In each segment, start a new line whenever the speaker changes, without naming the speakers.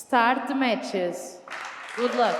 Start the matches. Good luck.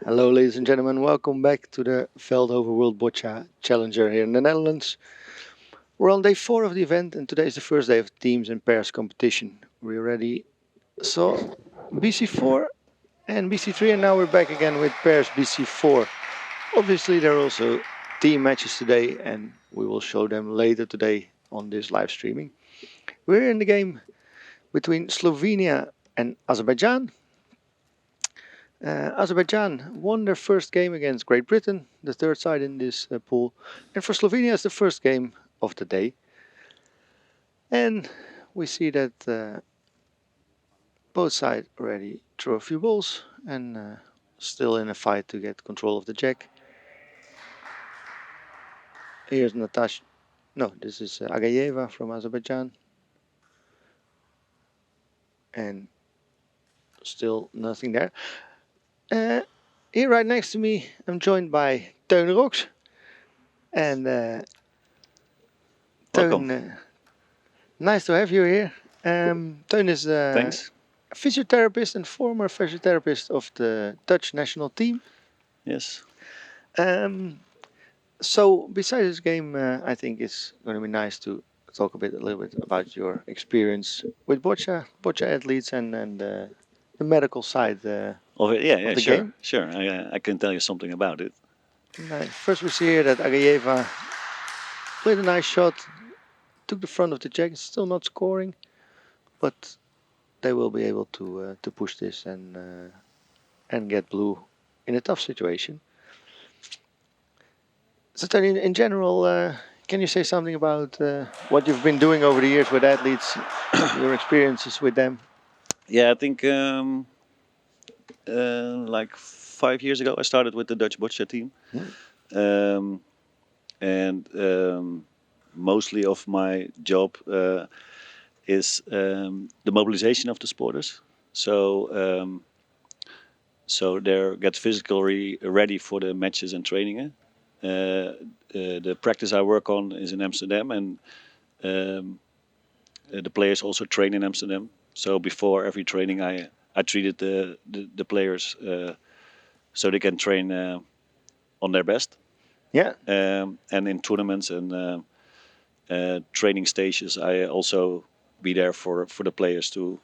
Hello, ladies and gentlemen. Welcome back to the Veldhoven World Boccia Challenger here in the Netherlands. We're on day 4 of the event, and today is the first day of teams and pairs competition. We already saw BC4 and BC3, and now we're back again with pairs BC4. Obviously, there are also team matches today, and we will show them later today on this live streaming. We're in the game between Slovenia and Azerbaijan. Azerbaijan won their first game against Great Britain, the third side in this pool. And for Slovenia, it's the first game of the day. And we see that both sides already throw a few balls and still in a fight to get control of the jack. Here's Natasha. No, this is Agayeva from Azerbaijan. And still nothing there. Here right next to me, I'm joined by Teun Rox. And Teun, nice to have you here. Teun is
Thanks.
a physiotherapist and former physiotherapist of the Dutch national team.
Yes.
So besides this game, I think it's going to be nice to talk a little bit about your experience with boccia athletes, and the medical side
Of it, yeah,
of the
sure,
game.
sure. I can tell you something about it.
Nice. First, we see here that Agayeva played a nice shot, took the front of the jack. It's still not scoring, but they will be able to push this and get blue in a tough situation. So, Tony, in general, can you say something about what you've been doing over the years with athletes, your experiences with them?
Yeah, I think like 5 years ago, I started with the Dutch boccia team, and mostly of my job is the mobilization of the sporters. So they get physically ready for the matches and training. The practice I work on is in Amsterdam, and the players also train in Amsterdam. So before every training, I treated the players so they can train on their best.
Yeah.
And in tournaments and training stations, I also be there for the players to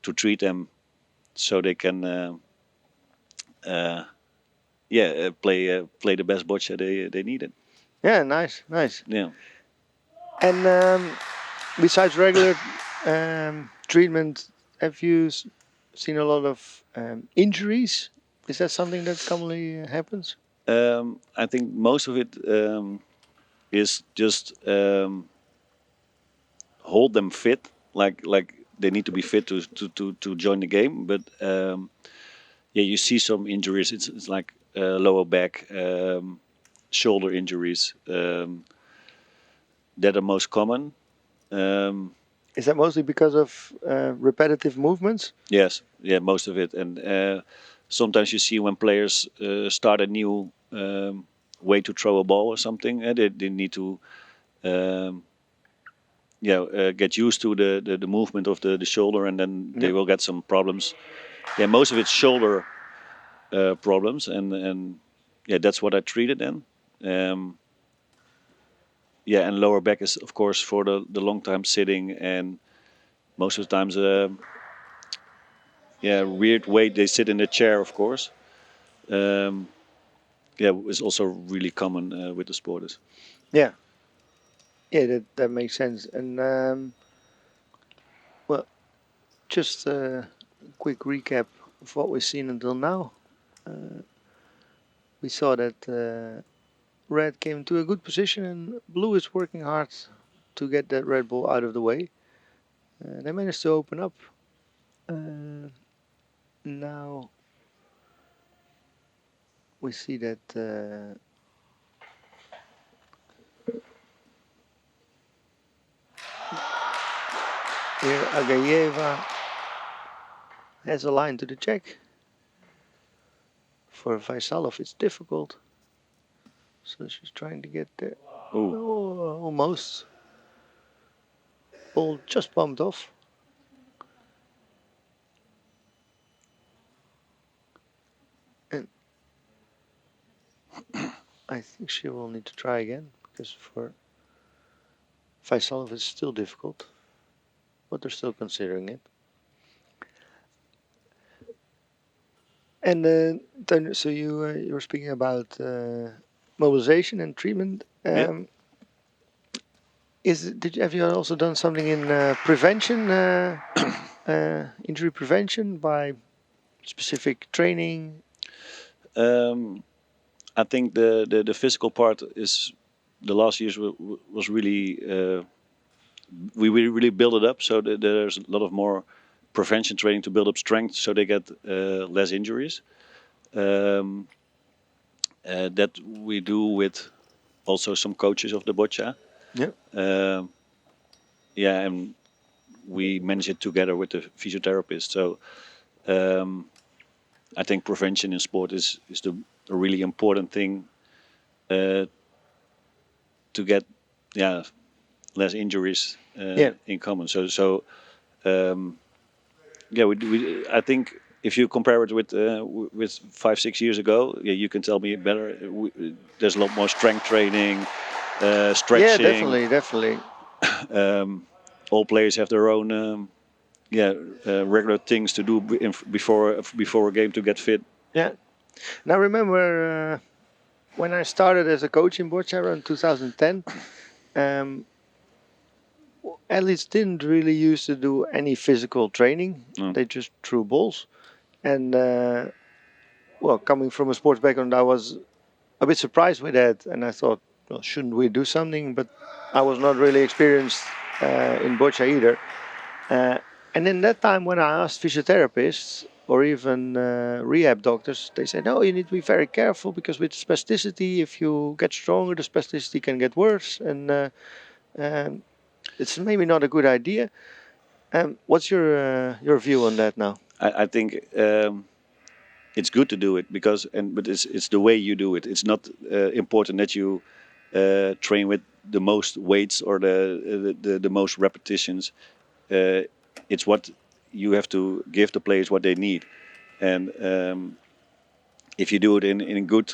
treat them so they can play the best boccia they needed.
Yeah, nice.
Yeah.
And besides regular treatment, have you seen a lot of injuries? Is that something that commonly happens?
I think most of it is just hold them fit, like they need to be fit to join the game. But yeah, you see some injuries. It's like lower back, shoulder injuries. That are most common.
Is that mostly because of repetitive movements?
Yes, yeah, most of it. And sometimes you see when players start a new way to throw a ball or something, they need to get used to the movement of the shoulder, and then they will get some problems. Yeah, most of it's shoulder problems, and yeah, that's what I treated then. Yeah, and lower back is of course for the long time sitting, and most of the times, weird way they sit in the chair, of course. Is also really common with the sporters.
Yeah. Yeah, that makes sense. And well, just a quick recap of what we've seen until now. We saw that red came to a good position and blue is working hard to get that red ball out of the way. They managed to open up. Now we see that here Agayeva has a line to the check. For Vaisalov it's difficult. So she's trying to get there. Oh, almost. Ball just bumped off. And I think she will need to try again, because for Vaisalov it's still difficult. But they're still considering it. And so you were speaking about mobilization and treatment. Have you also done something in prevention, injury prevention by specific training?
I think the physical part is the last years was really we really build it up. So there's a lot of more prevention training to build up strength, so they get less injuries. That we do with also some coaches of the Boccia. And we manage it together with the physiotherapist. So I think prevention in sport is a really important thing to get less injuries in common. So I think if you compare it with 5-6 years ago, you can tell me better. There's a lot more strength training, stretching.
Yeah, definitely.
All players have their own regular things to do before a game to get fit.
Yeah. Now remember when I started as a coach in Boccia around 2010, athletes didn't really used to do any physical training. They just threw balls. And coming from a sports background, I was a bit surprised with that. And I thought, well, shouldn't we do something? But I was not really experienced in Boccia either. And in that time, when I asked physiotherapists or even rehab doctors, they said, no, you need to be very careful, because with spasticity, if you get stronger, the spasticity can get worse. And it's maybe not a good idea. What's your view on that now?
I think it's good to do it but it's the way you do it. It's not important that you train with the most weights or the most repetitions. It's what you have to give the players what they need, and if you do it in good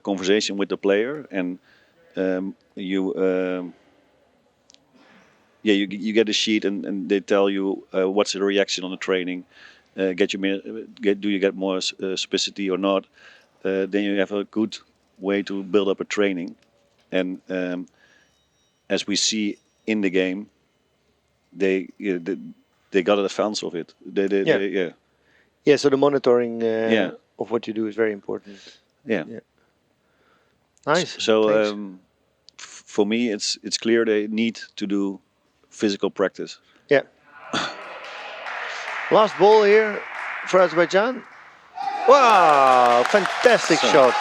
conversation with the player, and you get a sheet and they tell you what's the reaction on the training, do you get more specificity or not, then you have a good way to build up a training. And as we see in the game, they got a defense of it.
So the monitoring of what you do is very important. Nice.
So for me, it's clear they need to do physical practice.
Yeah. Last ball here for Azerbaijan. Wow, fantastic shot.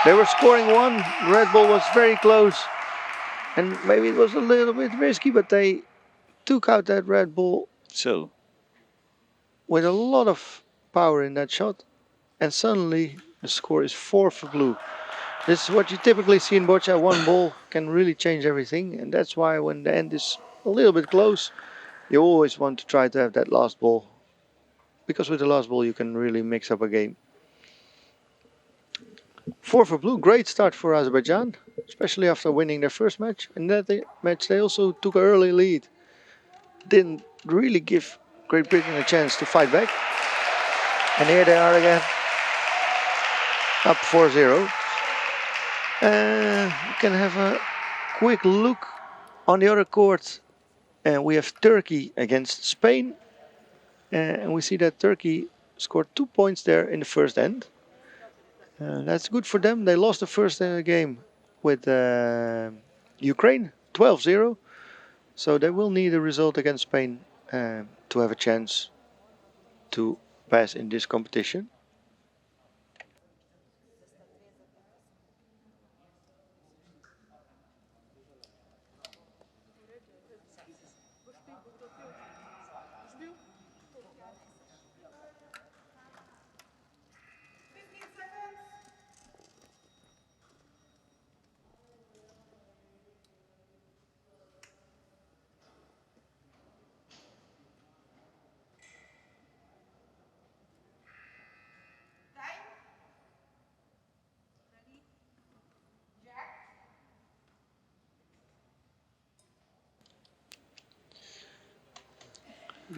They were scoring one. Red Bull was very close. And maybe it was a little bit risky, but they took out that Red Bull
So,
with a lot of power in that shot. And suddenly the score is 4 for blue. This is what you typically see in Boccia. One ball can really change everything. And that's why when the end is a little bit close, you always want to try to have that last ball. Because with the last ball you can really mix up a game. 4 for blue, great start for Azerbaijan, especially after winning their first match. In that match they also took an early lead. Didn't really give Great Britain a chance to fight back. And here they are again, up 4-0. We can have a quick look on the other court. And we have Turkey against Spain. And we see that Turkey scored 2 points there in the first end. That's good for them. They lost the first game with Ukraine, 12-0. So they will need a result against Spain to have a chance to pass in this competition.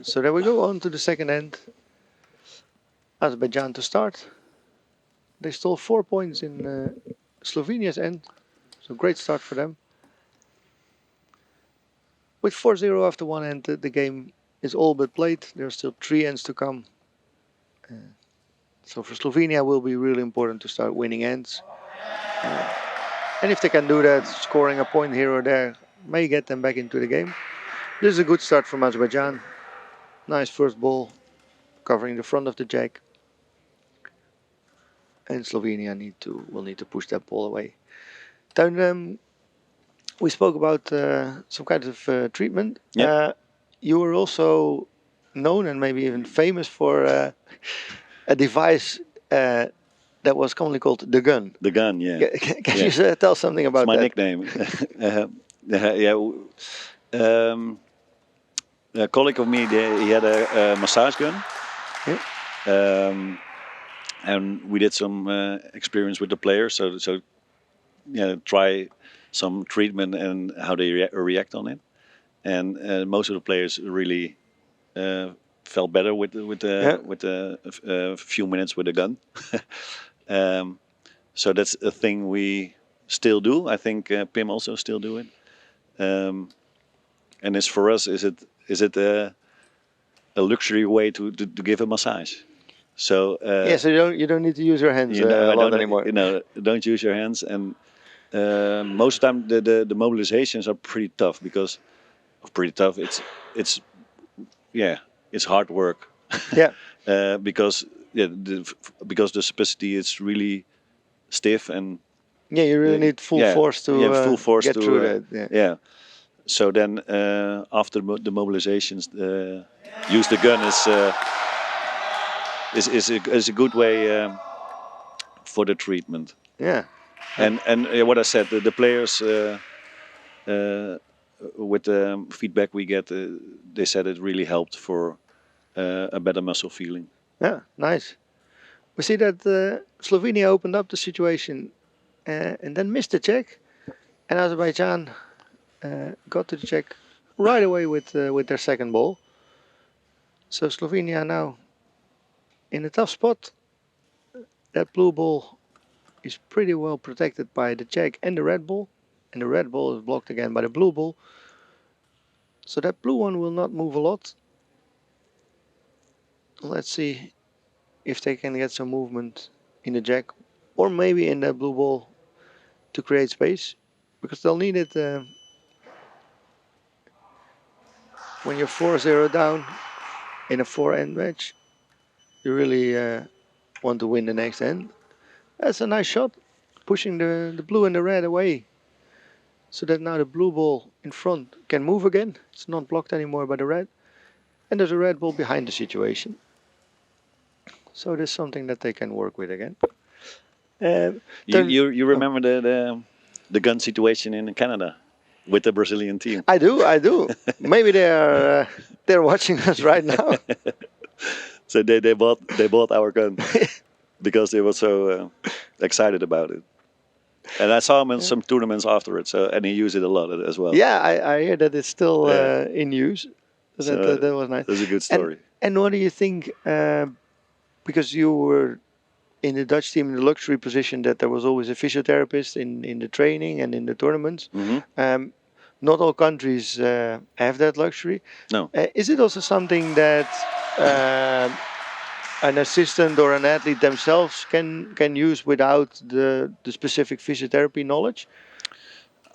So there we go, on to the second end. Azerbaijan to start. They stole 4 points in Slovenia's end. So great start for them. With 4-0 after one end, the game is all but played. There are still 3 ends to come. So for Slovenia it will be really important to start winning ends. And if they can do that, scoring a point here or there may get them back into the game. This is a good start from Azerbaijan. Nice first ball, covering the front of the jack. And Slovenia will need to push that ball away. Then we spoke about some kind of treatment.
Yeah.
You were also known and maybe even famous for a device that was commonly called the gun.
the gun, yeah.
Can you tell something about
It's my
that?
nickname. A colleague of me, he had a massage gun.
Yeah.
And we did some experience with the players. So try some treatment and how they react on it. And most of the players really felt better with a few minutes with the gun. So that's a thing we still do. I think Pim also still do it. And as for us, is it a luxury way to give a massage? So
So you don't need to use your hands a lot anymore.
Don't use your hands. And most of the time the mobilizations are pretty tough because it's hard work.
Yeah.
Because the specificity is really stiff and
You really need full force to get through that.
Yeah. So then after the mobilizations, use the gun is a good way for the treatment.
Yeah.
And what I said, the players with the feedback we get, they said it really helped for a better muscle feeling.
Yeah, nice. We see that Slovenia opened up the situation and then missed the check, and Azerbaijan got to the check right away with their second ball. So Slovenia now in a tough spot. That blue ball is pretty well protected by the jack and the red ball, and the red ball is blocked again by the blue ball. So that blue one will not move a lot. Let's see if they can get some movement in the jack or maybe in that blue ball to create space, because they'll need it when you're 4-0 down in a 4-end match. You really want to win the next end. That's a nice shot, pushing the blue and the red away, so that now the blue ball in front can move again. It's not blocked anymore by the red, and there's a red ball behind the situation. So there's something that they can work with again.
You remember the gun situation in Canada with the Brazilian team?
I do. Maybe they're watching us right now.
So they bought our gun because they were so excited about it. And I saw him in some tournaments after it, and he used it a lot as well.
Yeah, I hear that it's still in use. That was nice.
That's a good story.
And what do you think? Because you were in the Dutch team in the luxury position, that there was always a physiotherapist in the training and in the tournaments.
Mm-hmm.
Not all countries have that luxury.
No.
Is it also something that an assistant or an athlete themselves can use without the specific physiotherapy knowledge?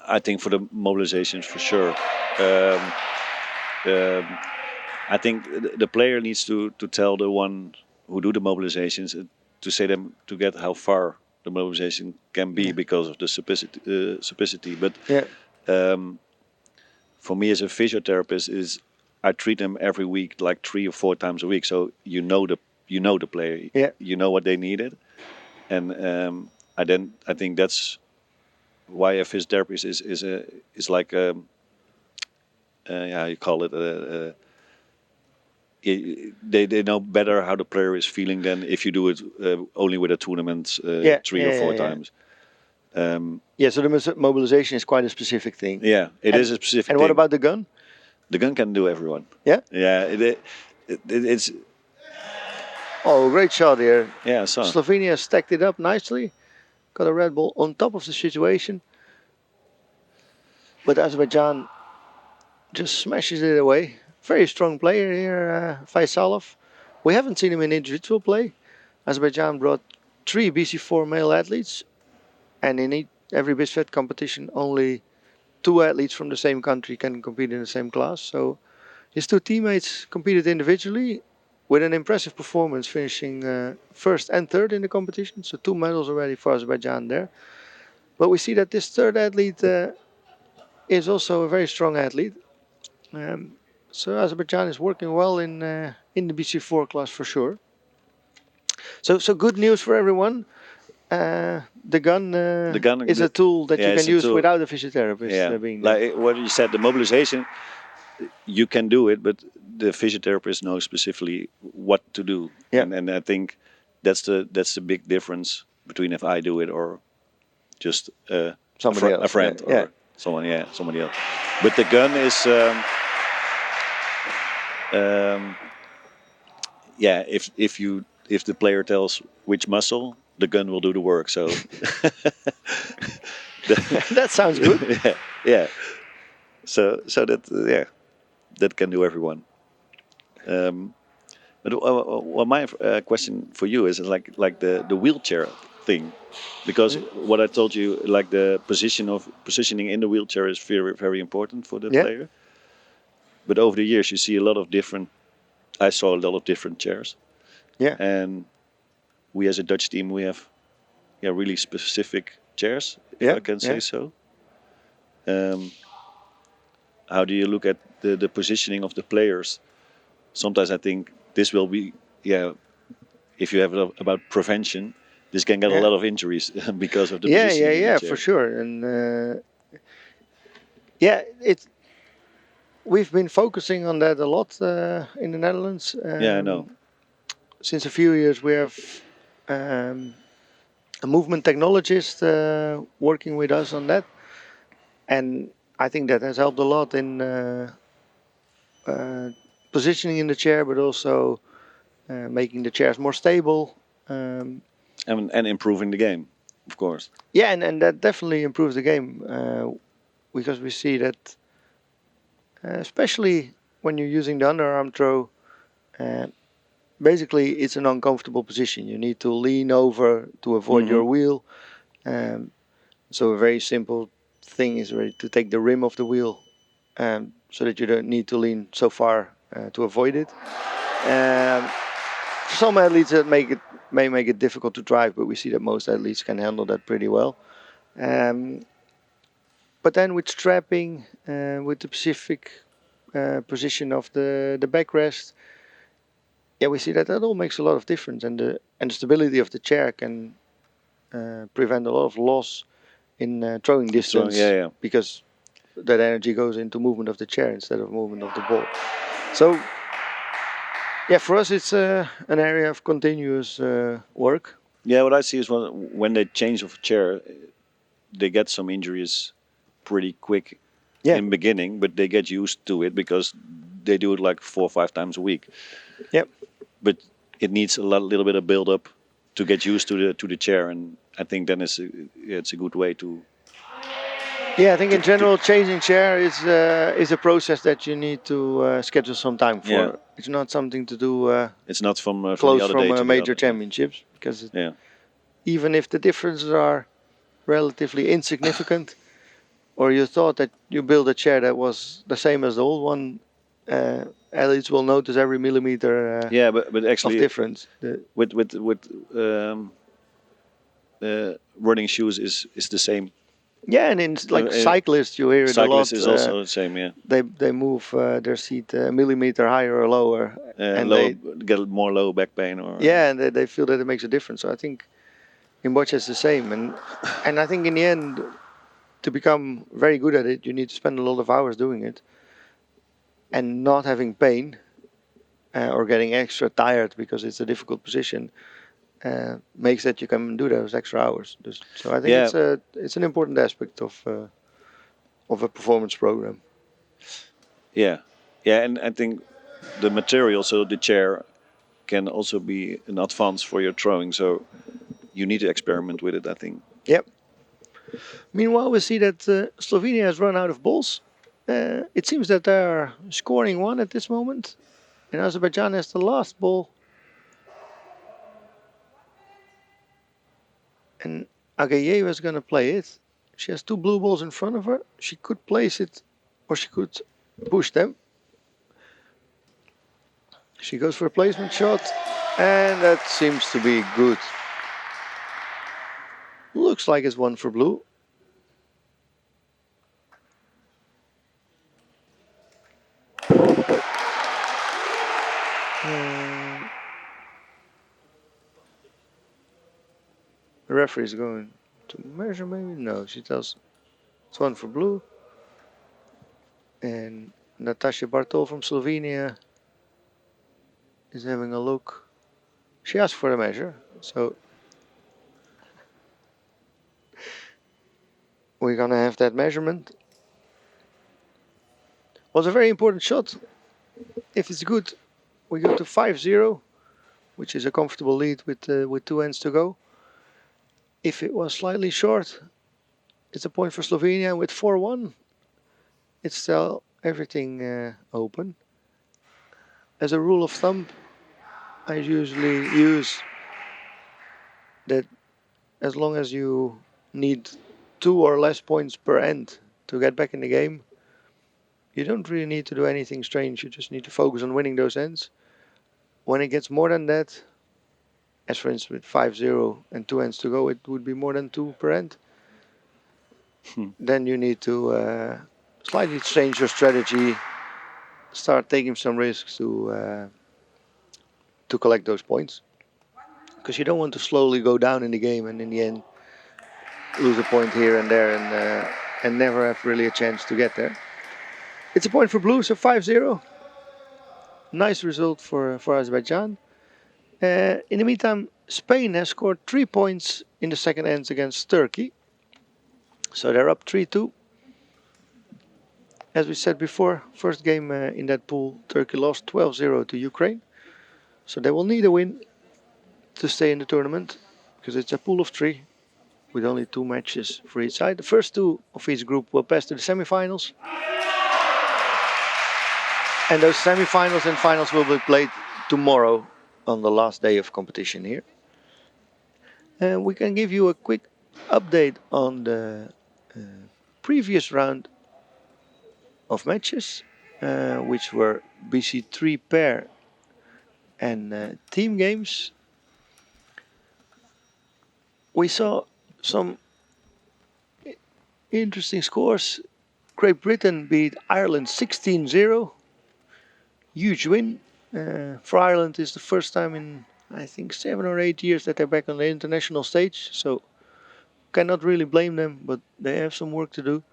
I think for the mobilizations, for sure. I think the player needs to tell the one who do the mobilizations to say them to get how far the mobilization can be because of the specificity. But for me as a physiotherapist, I treat them every week, like 3 or 4 times a week. So you know the player, you know what they needed, and I think that's why a physiotherapist is like you call it. They know better how the player is feeling than if you do it only with a tournament 3 or 4 times.
So the mobilization is quite a specific thing.
Yeah, it is a specific
and
thing.
what about the gun?
The gun can do everyone.
Yeah?
Yeah, it's...
Oh, great shot here.
Yeah, I saw.
Slovenia stacked it up nicely. Got a red ball on top of the situation. But Azerbaijan just smashes it away. Very strong player here, Faisalov. We haven't seen him in individual play. Azerbaijan brought 3 BC4 male athletes, and in every BISFET competition, only 2 athletes from the same country can compete in the same class. So his 2 teammates competed individually with an impressive performance, finishing first and third in the competition. So 2 medals already for Azerbaijan there. But we see that this third athlete is also a very strong athlete. So Azerbaijan is working well in the BC4 class for sure. So good news for everyone. The gun is a tool that you can use without a physiotherapist being there.
Like what you said, the mobilization, you can do it, but the physiotherapist knows specifically what to do.
Yeah.
And I think that's the big difference between if I do it or just
Somebody else.
a friend or somebody else. But the gun is if the player tells which muscle, the gun will do the work. So
that sounds good.
yeah. So that that can do everyone. But my question for you is like the wheelchair thing, because what I told you, like the positioning in the wheelchair is very, very important for the player. But over the years, you see a lot of different. I saw a lot of different chairs.
Yeah.
And we as a Dutch team, we have really specific chairs, if I can say so. How do you look at the positioning of the players? Sometimes I think this will be, if you have about prevention, this can get a lot of injuries because of the positioning.
Yeah, for sure. And we've been focusing on that a lot in the Netherlands.
I know.
Since a few years, we have a movement technologist working with us on that, and I think that has helped a lot in positioning in the chair, but also making the chairs more stable.
And improving the game, of course.
Yeah, and that definitely improves the game because we see that, especially when you're using the underarm throw, basically it's an uncomfortable position. You need to lean over to avoid your wheel. So a very simple thing is to take the rim of the wheel so that you don't need to lean so far to avoid it. Some athletes that make it may make it difficult to drive, but we see that most athletes can handle that pretty well. But then with strapping, with the specific position of the backrest, yeah, we see that all makes a lot of difference, and the stability of the chair can prevent a lot of loss in throwing distance,
yeah.
because that energy goes into movement of the chair instead of movement of the ball. So yeah, for us it's an area of continuous work.
Yeah, what I see is when they change of chair, they get some injuries pretty quick in beginning, but they get used to it because they do it like 4 or 5 times a week.
Yep.
But it needs a little bit of build up to get used to the chair, and I think then it's a good way to.
Yeah, I think in general changing chair is a process that you need to schedule some time for.
Yeah.
It's not something to do
It's not from the
close
other
from
day to the
major
other.
championships, because
Yeah.
even if the differences are relatively insignificant, or you thought that you built a chair that was the same as the old one, athletes will notice every millimeter
Yeah, but
of
actually
difference.
with running shoes is the same.
Yeah, and in like cyclists, you hear it a lot.
Cyclist is also the same. Yeah.
They move their seat a millimeter higher or lower, and
low,
they
get more low back pain or.
yeah, and they feel that it makes a difference. So I think in Boccia it's the same, and I think in the end, to become very good at it, you need to spend a lot of hours doing it, and not having pain or getting extra tired because it's a difficult position makes that you can do those extra hours. So I think it's an important aspect of a performance program.
Yeah, and I think the material, so the chair, can also be an advance for your throwing. So you need to experiment with it, I think.
Yep. Meanwhile, we see that Slovenia has run out of balls. It seems that they are scoring one at this moment, and Azerbaijan has the last ball. And Agayeva is going to play it. She has 2 blue balls in front of her. She could place it, or she could push them. She goes for a placement shot, and that seems to be good. Looks like it's one for blue. The referee is going to measure, maybe? No, she tells it's one for blue. And Natasha Bartol from Slovenia is having a look. She asked for a measure, so we're gonna have that measurement. Was a very important shot. If it's good, we go to 5-0, which is a comfortable lead with 2 ends to go. If it was slightly short, it's a point for Slovenia. With 4-1, it's still everything open. As a rule of thumb, I usually use that as long as you need 2 or less points per end to get back in the game, you don't really need to do anything strange. You just need to focus on winning those ends. When it gets more than that, as for instance with 5-0 and 2 ends to go, it would be more than 2 per end. Then you need to slightly change your strategy, start taking some risks to collect those points. Because you don't want to slowly go down in the game and in the end lose a point here and there and never have really a chance to get there. It's a point for blue, so 5-0. Nice result for Azerbaijan. In the meantime, Spain has scored 3 points in the second ends against Turkey. So they're up 3-2. As we said before, first game in that pool, Turkey lost 12-0 to Ukraine. So they will need a win to stay in the tournament, because it's a pool of 3 with only 2 matches for each side. The first 2 of each group will pass to the semifinals. And those semifinals and finals will be played tomorrow on the last day of competition here. And we can give you a quick update on the previous round of matches, which were BC3 pair and team games. we saw some interesting scores. Great Britain beat Ireland 16-0. Huge win. For Ireland, it's the first time in, I think, 7 or 8 years that they're back on the international stage. So cannot really blame them, but they have some work to do.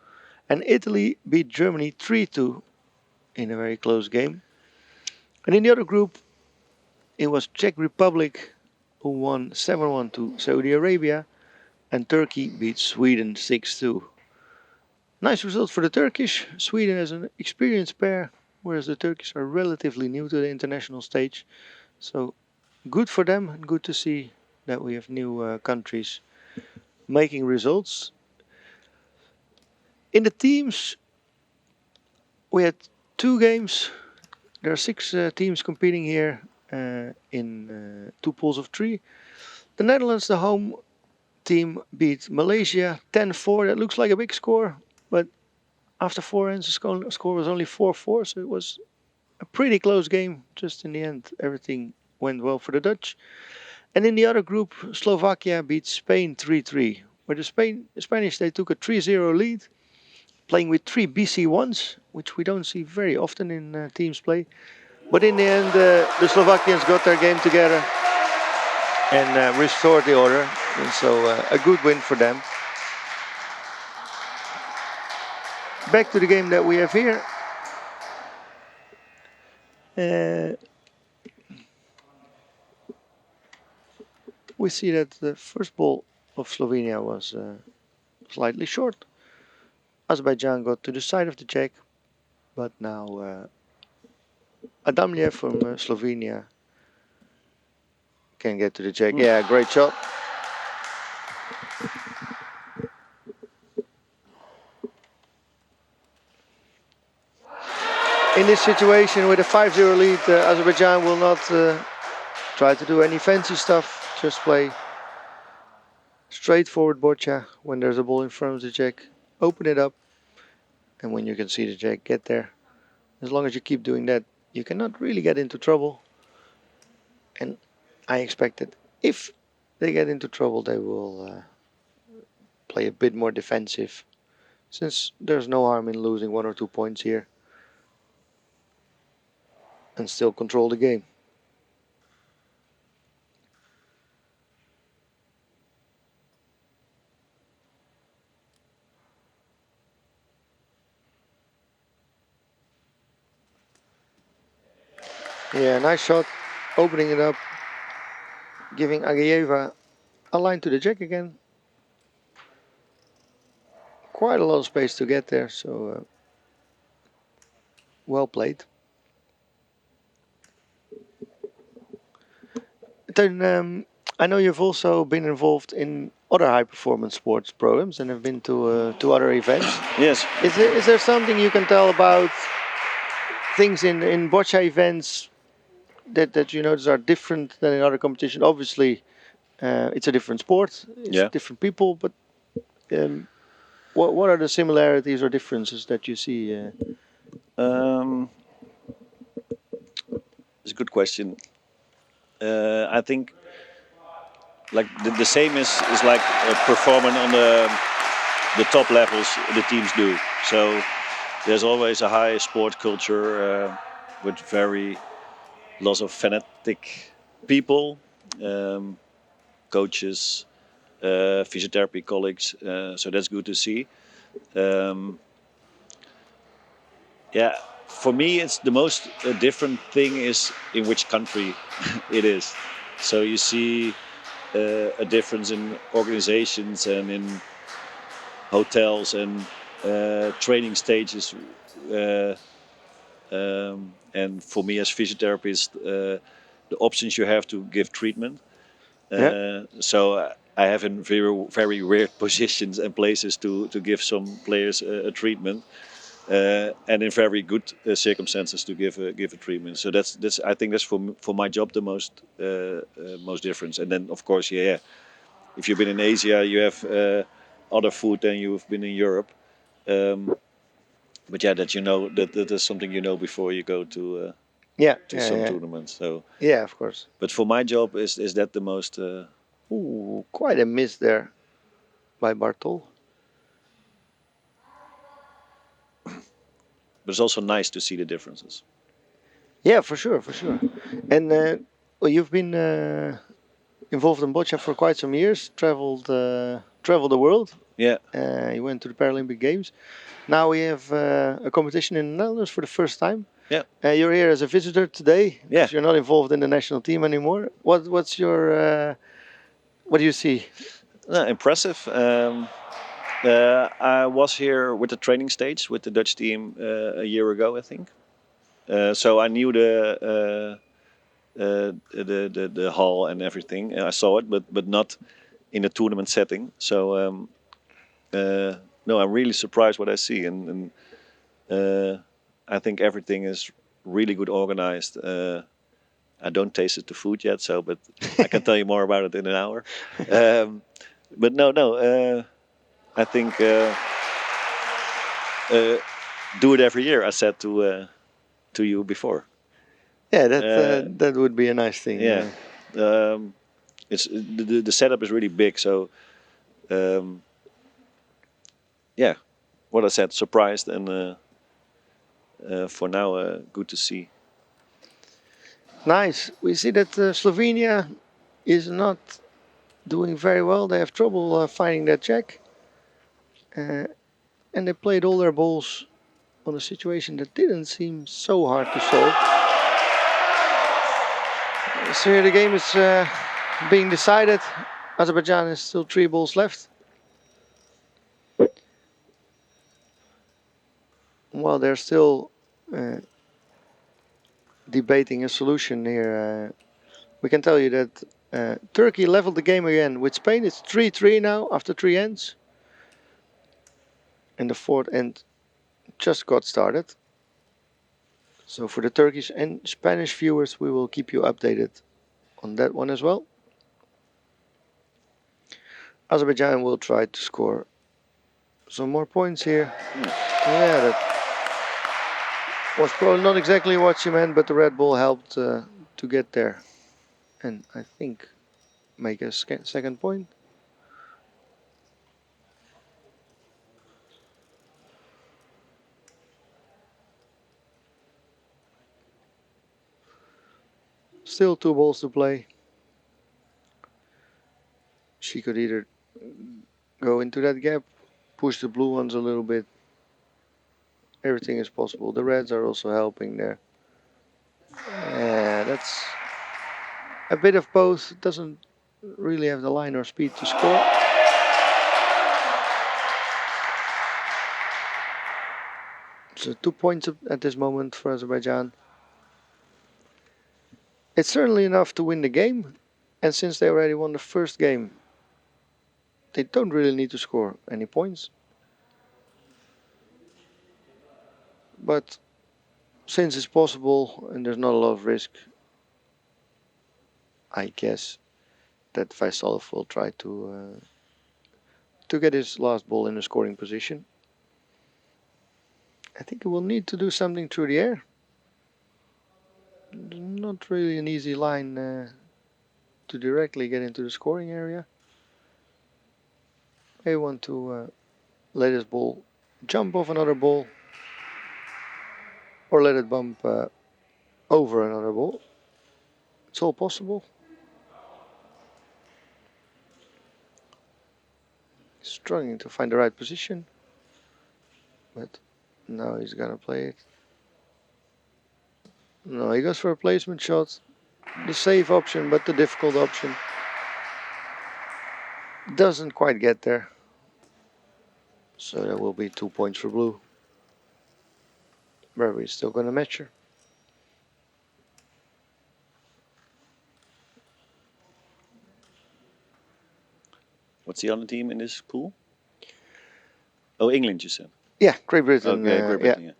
And Italy beat Germany 3-2 in a very close game. And in the other group, it was Czech Republic who won 7-1 to Saudi Arabia, and Turkey beat Sweden 6-2. Nice result for the Turkish. Sweden has an experienced pair, whereas the Turkish are relatively new to the international stage. So good for them, and good to see that we have new countries making results. In the teams, we had 2 games. There are 6 teams competing here in 2 pools of 3. The Netherlands, the home team, beat Malaysia 10-4. That looks like a big score, but after 4 ends, the score was only 4-4, so it was a pretty close game. Just in the end, everything went well for the Dutch. And in the other group, Slovakia beat Spain 3-3, where the Spanish, they took a 3-0 lead, playing with 3 BC1s, which we don't see very often in teams play. But in the end, the Slovakians got their game together and restored the order. And so a good win for them. Back to the game that we have here. We see that the first ball of Slovenia was slightly short. Azerbaijan got to the side of the jack, but now Adamliev from Slovenia can get to the jack. Yeah, great shot. In this situation with a 5-0 lead, Azerbaijan will not try to do any fancy stuff, just play straightforward boccia. When there's a ball in front of the jack, open it up, and when you can see the jack, get there. As long as you keep doing that, you cannot really get into trouble. And I expect that if they get into trouble, they will play a bit more defensive, since there's no harm in losing 1 or 2 points here and still control the game. Yeah, nice shot, opening it up, giving Agayeva a line to the jack again. Quite a lot of space to get there, so well played. Then I know you've also been involved in other high-performance sports programs and have been to other events.
Yes.
Is there something you can tell about things in boccia events that you notice are different than in other competitions? Obviously, it's a different sport, it's different people, but what are the similarities or differences that you see?
It's a good question. I think like the same is like performing on the top levels the teams do. So there's always a high sport culture with very lots of fanatic people, coaches, physiotherapy colleagues. So that's good to see. Yeah, for me, it's the most different thing is in which country it is. So you see a difference in organizations and in hotels and training stages. And for me as physiotherapist, the options you have to give treatment. So I have in very weird positions and places to give some players a treatment. And in very good circumstances to give a treatment. So that's I think that's for my job the most difference. And then of course if you've been in Asia you have other food than you've been in Europe. But that that is something before you go to some tournaments. So
yeah, of course.
But for my job is that the most
Ooh, quite a miss there by Bartol.
But it's also nice to see the differences.
Yeah, for sure, for sure. And well, you've been involved in boccia for quite some years. Traveled the world.
Yeah,
You went to the Paralympic Games. Now we have a competition in the Netherlands for the first time.
yeah,
You're here as a visitor today
yeah.
because you're not involved in the national team anymore. What's your what do you see?
Impressive. I was here with the training stage with the Dutch team a year ago, I think. So I knew the hall and everything. I saw it, but not in a tournament setting. So no, I'm really surprised what I see, and I think everything is really good organized. I don't taste the food yet, so but I can tell you more about it in an hour. But no. I think do it every year. I said to you before.
Yeah, that
Uh,
that would be a nice thing.
Yeah, it's the setup is really big. So yeah, what I said, surprised and for now good to see.
Nice. We see that Slovenia is not doing very well. They have trouble finding that check. And they played all their balls on a situation that didn't seem so hard to solve. So here the game is being decided. Azerbaijan has still 3 balls left. While they're still debating a solution here, we can tell you that Turkey leveled the game again with Spain. It's 3-3 now after 3 ends. And the 4th end just got started. So for the Turkish and Spanish viewers, we will keep you updated on that one as well. Azerbaijan will try to score some more points here. Yeah, that was probably not exactly what she meant, but the Red Bull helped to get there. And I think make a second point. Still 2 balls to play. She could either go into that gap, push the blue ones a little bit. Everything is possible. The reds are also helping there. Yeah, that's a bit of both. Doesn't really have the line or speed to score. So 2 points at this moment for Azerbaijan. It's certainly enough to win the game. And since they already won the first game, they don't really need to score any points. But since it's possible and there's not a lot of risk, I guess that Vaisalov will try to get his last ball in a scoring position. I think he will need to do something through the air. Not really an easy line to directly get into the scoring area. They want to let his ball jump off another ball or let it bump over another ball. It's all possible. Struggling to find the right position, but now he's gonna play it. No, he goes for a placement shot. The safe option, but the difficult option. Doesn't quite get there. So there will be 2 points for blue. Burberry's still gonna match her.
What's the other team in this pool? Oh, England, you said.
Yeah, Great Britain.
Okay, Great Britain. Yeah.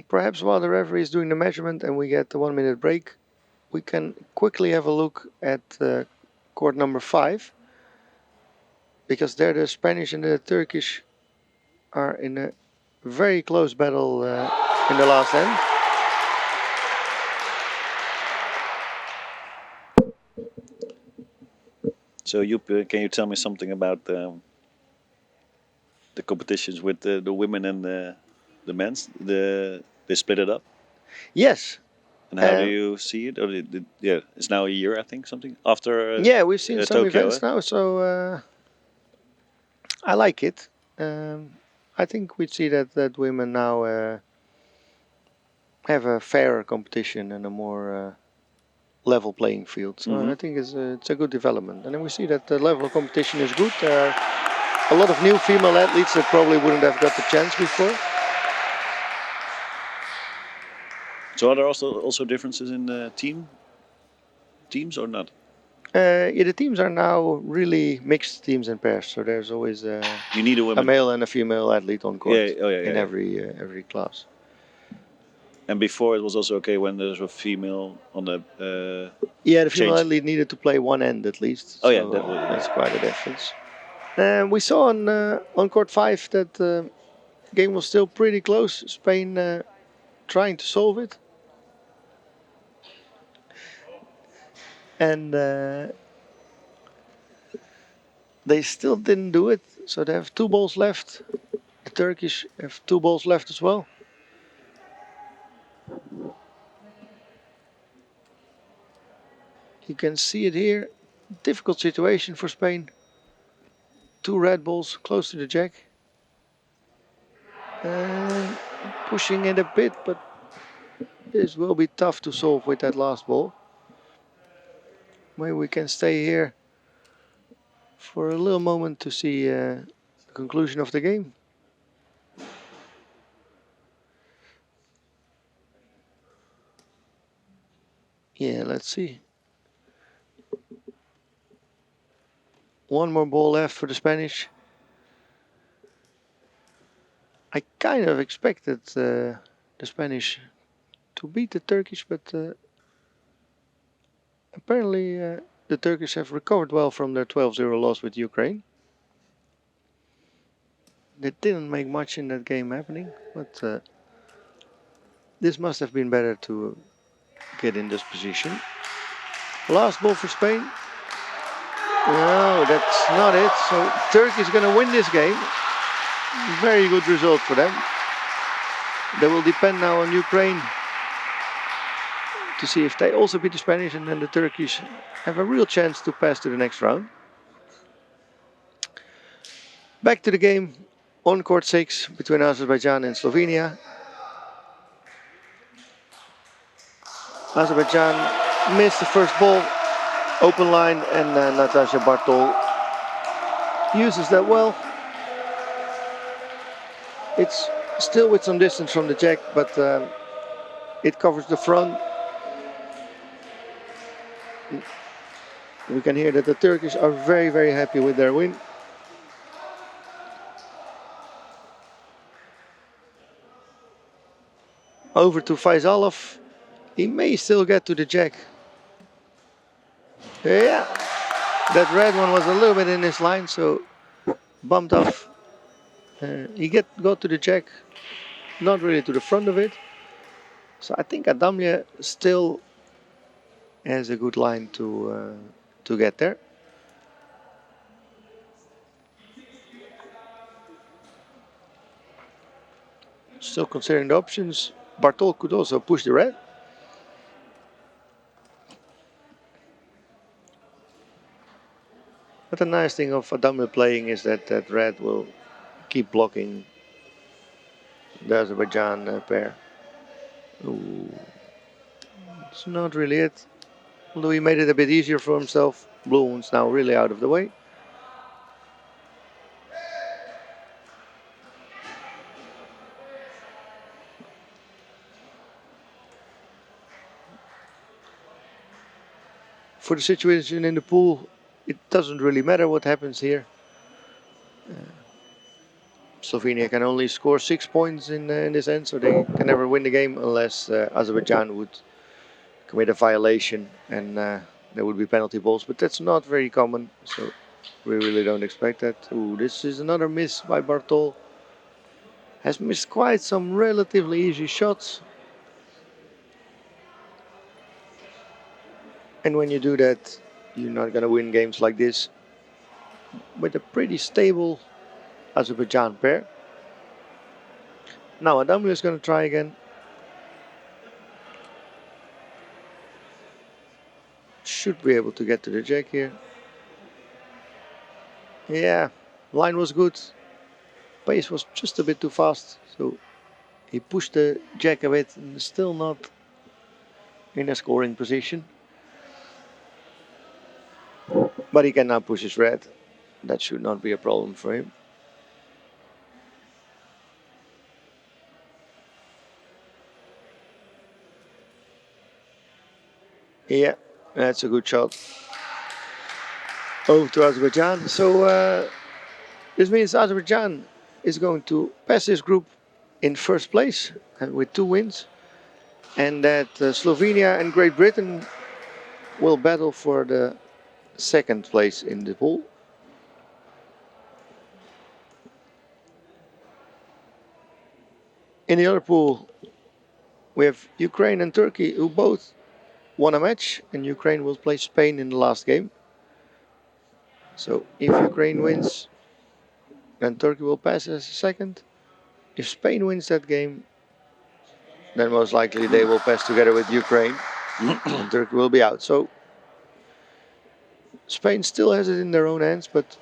Perhaps while the referee is doing the measurement and we get the 1 minute break, we can quickly have a look at court number 5. Because there the Spanish and the Turkish are in a very close battle in the last end.
So can you tell me something about the competitions with the women and the men's? They split it up.
Yes.
And how do you see it? Or yeah, it's now a year, I think, something after.
Yeah, we've seen some
Tokyo,
events now, so I like it. I think we see that women now have a fairer competition and a more level playing field. So I think it's a good development. And then we see that the level of competition is good. There are a lot of new female athletes that probably wouldn't have got the chance before.
So are there also differences in the teams or not?
Yeah, the teams are now really mixed teams and pairs. So there's always
You need a
male and a female athlete on court in
yeah.
every class.
And before it was also okay when there's a female on the.
Yeah, the female
change.
athlete needed to play one end at least.
Oh
so
yeah,
that's quite a difference. We saw on court 5 that the game was still pretty close. Spain trying to solve it. And they still didn't do it. So they have 2 balls left. The Turkish have 2 balls left as well. You can see it here. Difficult situation for Spain. 2 red balls close to the jack. And pushing it a bit, but this will be tough to solve with that last ball. Maybe we can stay here for a little moment to see the conclusion of the game. Yeah, let's see. 1 more ball left for the Spanish. I kind of expected the Spanish to beat the Turkish, but apparently the Turkish have recovered well from their 12-0 loss with Ukraine. They didn't make much in that game happening, but this must have been better to get in this position. Last ball for Spain. No, that's not it. So Turkey is going to win this game. Very good result for them. They will depend now on Ukraine to see if they also beat the Spanish, and then the Turkish have a real chance to pass to the next round. Back to the game on court 6 between Azerbaijan and Slovenia. Azerbaijan missed the first ball, open line, and Natasha Bartol uses that well. It's still with some distance from the jack, but it covers the front. We can hear that the Turkish are very, very happy with their win. Over to Faisalov. He may still get to the jack. Yeah, that red one was a little bit in his line, so bumped off. He got to the jack, not really to the front of it. So I think Adamlia still has a good line to get there. Still considering the options. Bartol could also push the red. But the nice thing of Adamlia playing is that that red will keep blocking the Azerbaijan pair. Ooh. It's not really it. Although he made it a bit easier for himself. Blue one's now really out of the way. For the situation in the pool, it doesn't really matter what happens here. Slovenia can only score 6 points in this end, so they can never win the game unless Azerbaijan would commit a violation and there would be penalty balls. But that's not very common, so we really don't expect that. Ooh, this is another miss by Bartol. has missed quite some relatively easy shots. And when you do that, you're not going to win games like this with a pretty stable Azerbaijan pair. Now Adamlu is going to try again. Should be able to get to the jack here. Yeah, line was good. Pace was just a bit too fast, so he pushed the jack a bit and still not in a scoring position. But he can now push his red. That should not be a problem for him. Yeah, that's a good shot. Over to Azerbaijan. So this means Azerbaijan is going to pass this group in first place with 2 wins. And that Slovenia and Great Britain will battle for the second place in the pool. In the other pool, we have Ukraine and Turkey, who both won a match, and Ukraine will play Spain in the last game. So if Ukraine wins, then Turkey will pass as second. If Spain wins that game, then most likely they will pass together with Ukraine, and Turkey will be out. So Spain still has it in their own hands, but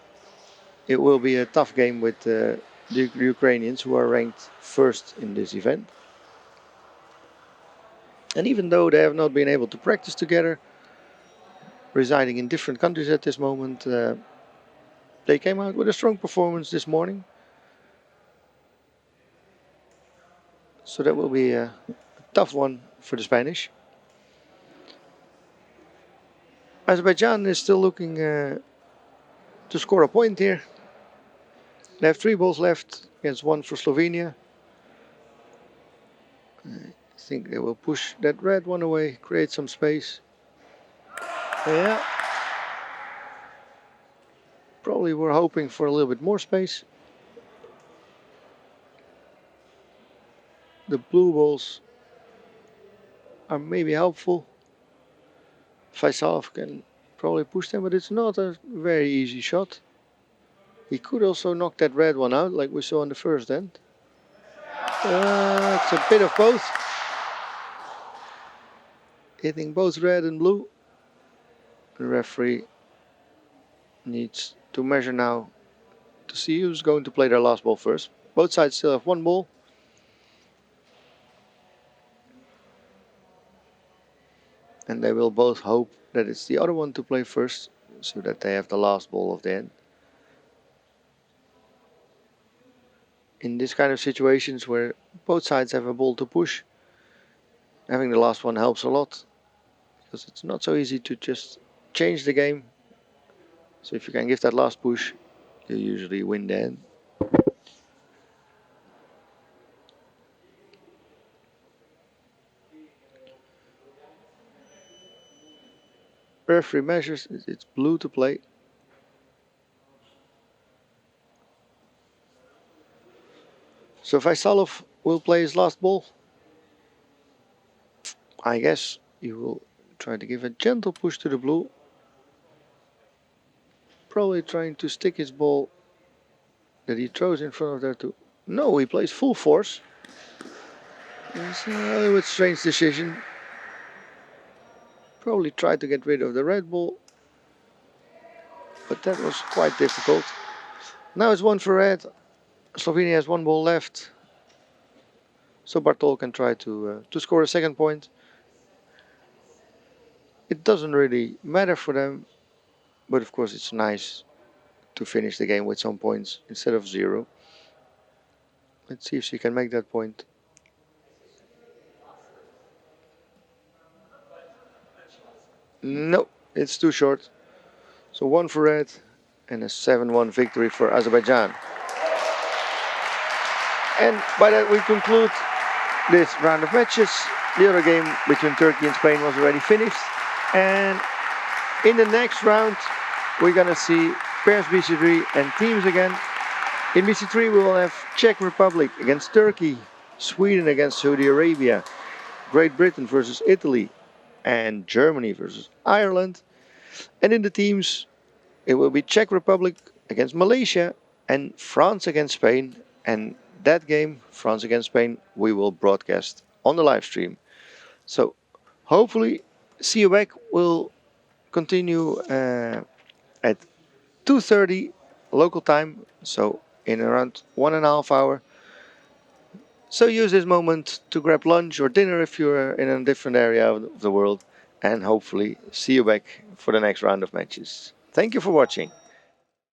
it will be a tough game with the Ukrainians, who are ranked first in this event. And even though they have not been able to practice together, residing in different countries at this moment, they came out with a strong performance this morning. So that will be a tough one for the Spanish. Azerbaijan is still looking to score a point here. They have 3 balls left against 1 for Slovenia. I think they will push that red one away, create some space. Yeah. Probably were hoping for a little bit more space. The blue balls are maybe helpful. Faisalov can probably push them, but it's not a very easy shot. He could also knock that red one out like we saw in the first end. It's a bit of both. Hitting both red and blue. The referee needs to measure now to see who's going to play their last ball first. Both sides still have 1 ball. And they will both hope that it's the other one to play first, so that they have the last ball of the end. In this kind of situations where both sides have a ball to push, having the last one helps a lot, because it's not so easy to just change the game. So if you can give that last push, you usually win the end. Referee measures, it's blue to play. So Faisalov will play his last ball. I guess he will try to give a gentle push to the blue. Probably trying to stick his ball that he throws in front of there too. No, he plays full force. It's a little bit strange decision. Probably tried to get rid of the red ball, but that was quite difficult. Now it's 1 for red. Slovenia has 1 ball left, so Bartol can try to score a second point. It doesn't really matter for them, but of course it's nice to finish the game with some points instead of 0. Let's see if she can make that point. No, it's too short. So 1 for red and a 7-1 victory for Azerbaijan. And by that we conclude this round of matches. The other game between Turkey and Spain was already finished. And in the next round, we're gonna see pairs BC3 and teams again. In BC3 we will have Czech Republic against Turkey, Sweden against Saudi Arabia, Great Britain versus Italy, and Germany versus Ireland. And in the teams it will be Czech Republic against Malaysia and France against Spain. And that game, France against Spain, we will broadcast on the live stream. So hopefully See You Back will continue at 2:30 local time, so in around 1.5 hours. So use this moment to grab lunch or dinner if you're in a different area of the world, and hopefully see you back for the next round of matches. Thank you for watching.